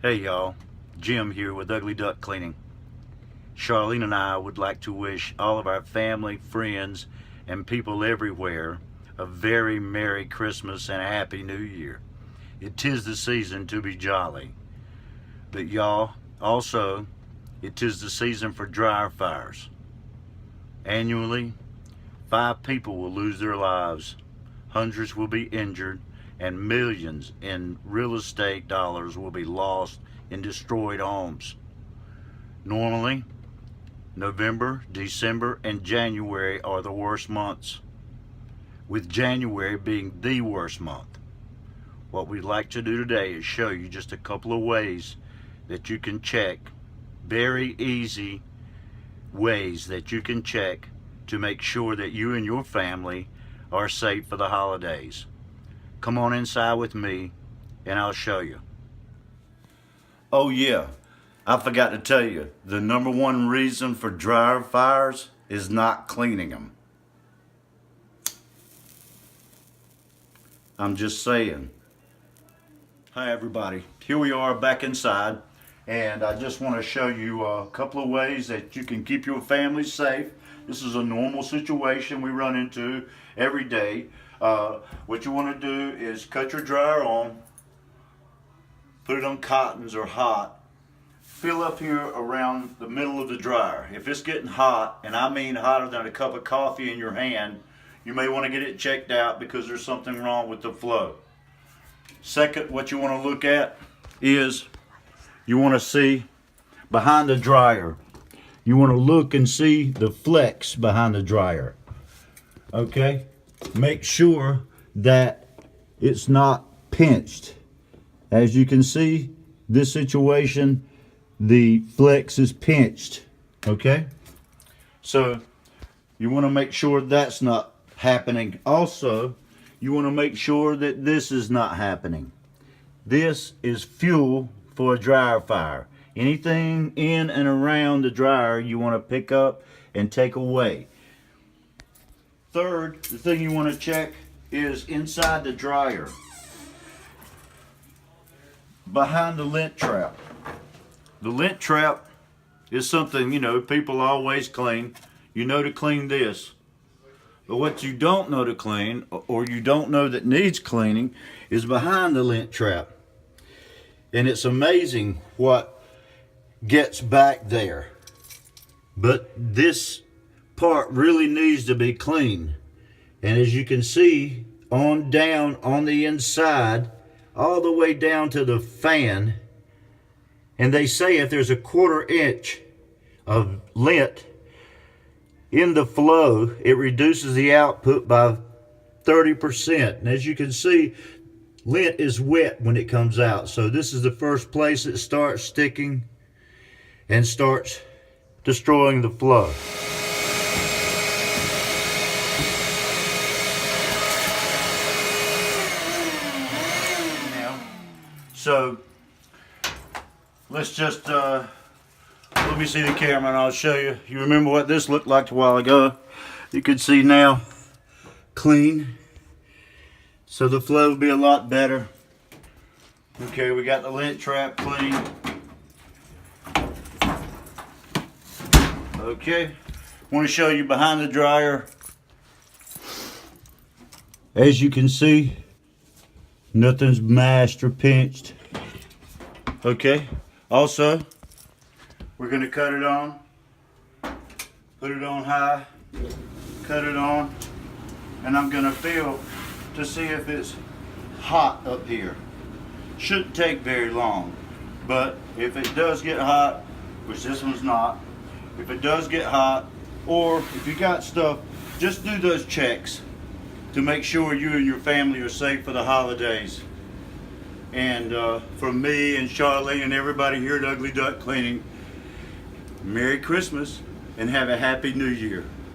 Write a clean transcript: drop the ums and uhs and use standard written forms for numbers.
Hey y'all, Jim here with Ugly Duck Cleaning. Charlene and I would like to wish all of our family, friends, and people everywhere a very Merry Christmas and a Happy New Year. It 'tis the season to be jolly. But y'all, also, it 'tis the season for dryer fires. Annually, 5 people will lose their lives, hundreds will be injured, and millions in real estate dollars will be lost in destroyed homes. Normally, November, December, and January are the worst months, with January being the worst month. What we'd like to do today is show you just a couple of ways that you can check, very easy ways that you can check to make sure that you and your family are safe for the holidays. Come on inside with me and I'll show you. Oh yeah, I forgot to tell you, the number one reason for dryer fires is not cleaning them. I'm just saying. Hi everybody, here we are back inside, and I just want to show you a couple of ways that you can keep your family safe. This is a normal situation we run into every day. What you want to do is cut your dryer on, put it on cottons or hot, fill up here around the middle of the dryer. If it's getting hot, and I mean hotter than a cup of coffee in your hand, you may want to get it checked out because there's something wrong with the flow. Second, what you want to look at is you want to see behind the dryer. You want to look and see the flex behind the dryer. Okay? Make sure that it's not pinched. As you can see, this situation, the flex is pinched. Okay? So you want to make sure that's not happening. Also, you want to make sure that this is not happening. This is fuel for a dryer fire. Anything in and around the dryer you want to pick up and take away. Third, the thing you want to check is inside the dryer, behind the lint trap. The lint trap is something, you know, people always clean. You know to clean this. But what you don't know to clean, or you don't know that needs cleaning, is behind the lint trap. And it's amazing what gets back there. But this part really needs to be cleaned. And as you can see, on down on the inside, all the way down to the fan, and they say if there's a 1/4 inch of lint in the flow, it reduces the output by 30%. And as you can see, lint is wet when it comes out. So this is the first place it starts sticking and starts destroying the flow. So let's just let me see the camera and I'll show you. You remember what this looked like a while ago? You can see now, clean. So the flow will be a lot better. Okay, we got the lint trap clean. Okay, I want to show you behind the dryer. As you can see, nothing's mashed or pinched. Okay, also, we're going to cut it on, put it on high, cut it on, and I'm going to feel to see if it's hot up here. Shouldn't take very long, but if it does get hot, which this one's not, if it does get hot, or if you got stuff, just do those checks to make sure you and your family are safe for the holidays. And from me and Charlene and everybody here at Ugly Duck Cleaning, Merry Christmas and have a Happy New Year.